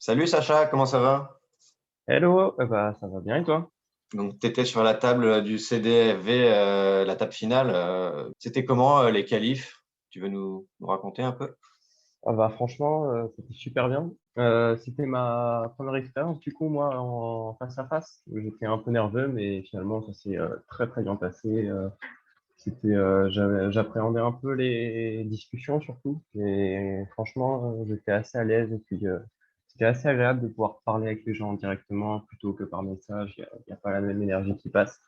Salut Sacha, comment ça va? Hello, ça va bien et toi? Donc, tu étais sur la table du CDFV, la table finale. C'était comment les qualifs? Tu veux nous raconter un peu? Franchement, c'était super bien. C'était ma première expérience du coup moi en face à face. J'étais un peu nerveux, mais finalement ça s'est très très bien passé. J'appréhendais un peu les discussions surtout, et franchement j'étais assez à l'aise et puis c'était assez agréable de pouvoir parler avec les gens directement plutôt que par message. Il y a pas la même énergie qui passe.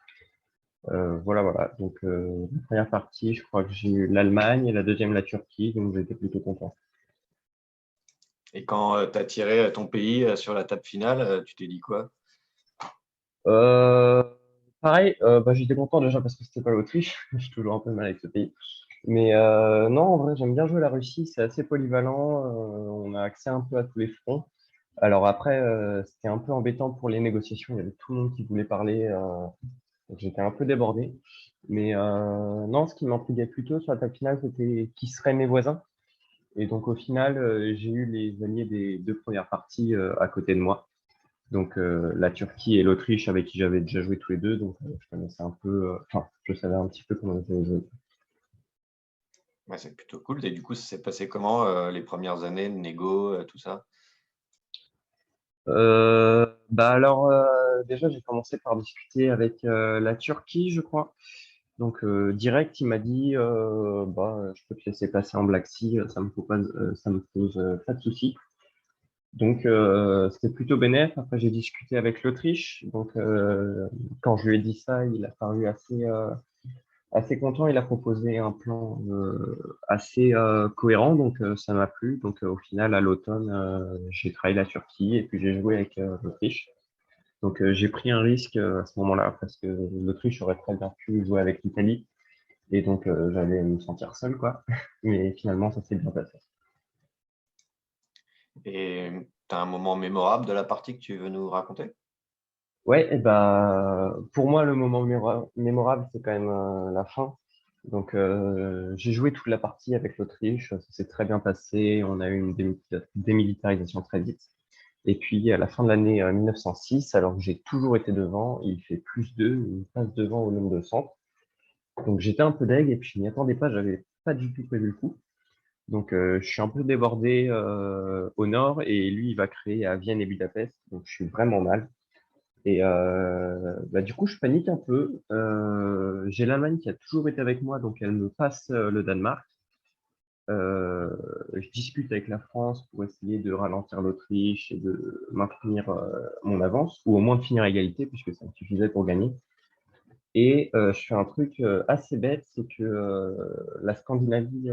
Voilà. Donc, la première partie, je crois que j'ai eu l'Allemagne et la deuxième, la Turquie. Donc, j'étais plutôt content. Et quand tu as tiré ton pays sur la table finale, tu t'es dit quoi? Euh, Pareil, j'étais content déjà parce que c'était pas l'Autriche. J'ai toujours un peu mal avec ce pays. Mais non, en vrai, j'aime bien jouer la Russie. C'est assez polyvalent. On a accès un peu à tous les fronts. Alors après, c'était un peu embêtant pour les négociations. Il y avait tout le monde qui voulait parler. Donc j'étais un peu débordé. Mais non, ce qui m'intriguait plutôt sur la table finale, c'était qui seraient mes voisins. Et donc au final, j'ai eu les alliés des deux premières parties à côté de moi. Donc la Turquie et l'Autriche avec qui j'avais déjà joué tous les deux. Donc je connaissais un peu, je savais un petit peu comment ils allaient jouer. Ouais, c'est plutôt cool. Et du coup, ça s'est passé comment les premières années de négo, tout ça? Déjà j'ai commencé par discuter avec la Turquie, je crois. Donc direct, il m'a dit je peux te laisser passer en Black Sea, ça me pose pas de souci. Donc, c'était plutôt bénéf. Après, j'ai discuté avec l'Autriche. Donc, quand je lui ai dit ça, il a paru assez content. Il a proposé un plan assez cohérent. Donc, ça m'a plu. Donc, au final, à l'automne, j'ai trahi la Turquie et puis j'ai joué avec l'Autriche. Donc, j'ai pris un risque à ce moment-là parce que l'Autriche aurait très bien pu jouer avec l'Italie. Et donc, j'allais me sentir seul, quoi. Mais finalement, ça s'est bien passé. Et tu as un moment mémorable de la partie que tu veux nous raconter? Ouais, pour moi, le moment mémorable, c'est quand même la fin. Donc, j'ai joué toute la partie avec l'Autriche, ça s'est très bien passé, on a eu une démilitarisation très vite. Et puis, à la fin de l'année 1906, alors que j'ai toujours été devant, il fait +2, il passe devant au nombre de centres. Donc, j'étais un peu deg et puis je m'y attendais pas, j'avais pas du tout prévu le coup. Donc, je suis un peu débordé au nord et lui, il va créer à Vienne et Budapest, donc je suis vraiment mal. Et du coup, je panique un peu. J'ai l'Allemagne qui a toujours été avec moi, donc elle me passe le Danemark. Euh, je discute avec la France pour essayer de ralentir l'Autriche et de maintenir mon avance, ou au moins de finir à égalité, puisque ça me suffisait pour gagner. Et je fais un truc assez bête, c'est que la Scandinavie,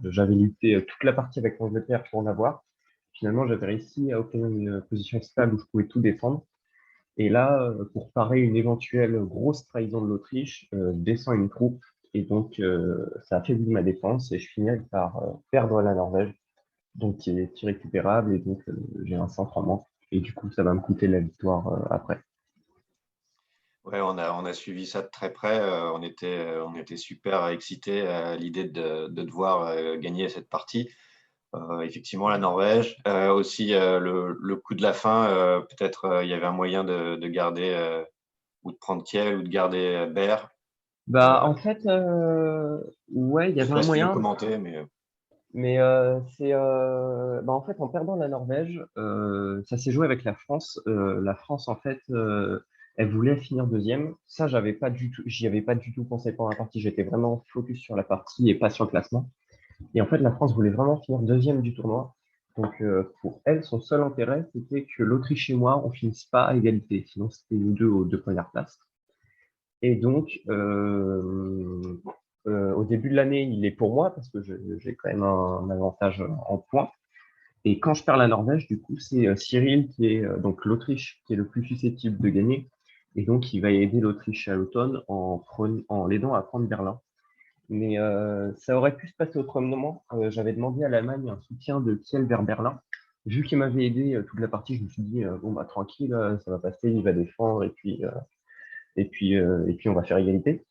j'avais lutté toute la partie avec l'Angleterre pour l'avoir. Finalement, j'avais réussi à obtenir une position stable où je pouvais tout défendre. Et là, pour parer une éventuelle grosse trahison de l'Autriche, descend une troupe. Et donc, ça affaiblit ma défense et je finis par perdre la Norvège, donc qui est irrécupérable. Et donc, j'ai un centre en manque. Et du coup, ça va me coûter la victoire après. Ouais, on a suivi ça de très près. On était super excités à l'idée de devoir gagner cette partie. Effectivement, la Norvège. Aussi, le coup de la fin, peut-être il y avait un moyen de garder ou de prendre Kiel ou de garder Berre. En fait, ouais, il y Je sais avait un pas si tu veux moyen, commenter, mais mais en fait, en perdant la Norvège, ça s'est joué avec la France. La France, en fait, elle voulait finir deuxième. Ça, j'y avais pas du tout pensé pendant la partie. J'étais vraiment focus sur la partie et pas sur le classement. Et en fait, la France voulait vraiment finir deuxième du tournoi. Donc, pour elle, son seul intérêt, c'était que l'Autriche et moi, on finisse pas à égalité. Sinon, c'était nous deux aux deux premières places. Et donc, au début de l'année, il est pour moi parce que j'ai quand même un avantage en points. Et quand je perds la Norvège, du coup, c'est Cyril qui est donc l'Autriche qui est le plus susceptible de gagner. Et donc, il va aider l'Autriche à l'automne en l'aidant à prendre Berlin. Mais ça aurait pu se passer autrement. J'avais demandé à l'Allemagne un soutien de Kiel vers Berlin. Vu qu'il m'avait aidé toute la partie, je me suis dit, bon, bah, tranquille, ça va passer, il va défendre et puis on va faire égalité.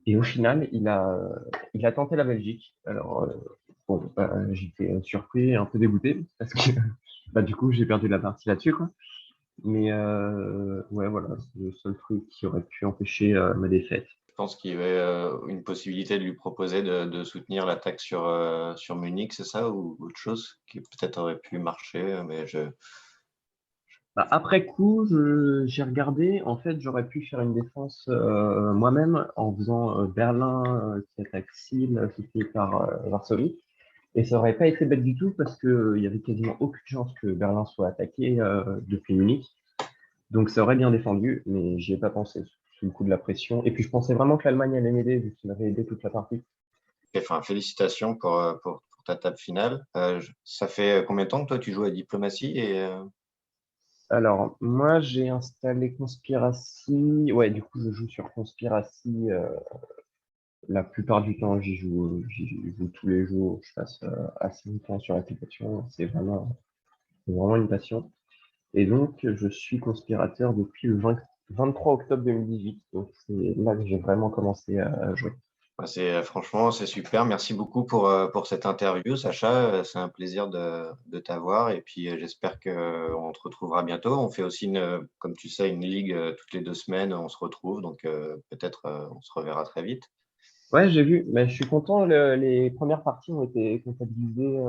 Et au final, il a tenté la Belgique. Alors, j'étais surpris et un peu dégoûté parce que Bah, du coup, j'ai perdu la partie là-dessus, quoi. Mais ouais, voilà, c'est le seul truc qui aurait pu empêcher ma défaite. Je pense qu'il y avait une possibilité de lui proposer de soutenir l'attaque sur Munich, c'est ça, ou autre chose qui peut-être aurait pu marcher, mais Bah, après coup, j'ai regardé. En fait, j'aurais pu faire une défense moi-même en faisant Berlin qui attaque Lille, soutenue par Varsovie. Et ça aurait pas été bête du tout parce que il y avait quasiment aucune chance que Berlin soit attaqué depuis Munich. Donc ça aurait bien défendu, mais j'y ai pas pensé sous le coup de la pression. Et puis je pensais vraiment que l'Allemagne allait m'aider vu qu'il m'avait aidé toute la partie. enfin, félicitations pour ta table finale. Ça fait combien de temps que toi tu joues à diplomatie Alors, moi, j'ai installé Conspiracy. Ouais, du coup, je joue sur Conspiracy. La plupart du temps, j'y joue tous les jours. Je passe assez longtemps sur l'application. C'est vraiment une passion. Et donc, je suis conspirateur depuis le 23 octobre 2018. Donc, c'est là que j'ai vraiment commencé à jouer. Franchement, c'est super. Merci beaucoup pour cette interview, Sacha. C'est un plaisir de t'avoir. Et puis, j'espère qu'on te retrouvera bientôt. On fait aussi, comme tu sais, une ligue toutes les 2 semaines. On se retrouve. Donc, peut-être on se reverra très vite. Ouais, j'ai vu. Mais je suis content. Les premières parties ont été comptabilisées.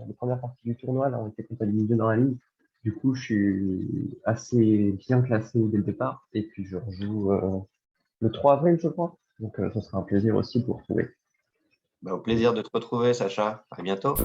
Les premières parties du tournoi là, ont été comptabilisées dans la ligue. Du coup, je suis assez bien classé dès le départ. Et puis, je rejoue le 3 avril, je crois. Donc, ce sera un plaisir aussi de vous retrouver. Bah, au plaisir de te retrouver, Sacha. À bientôt.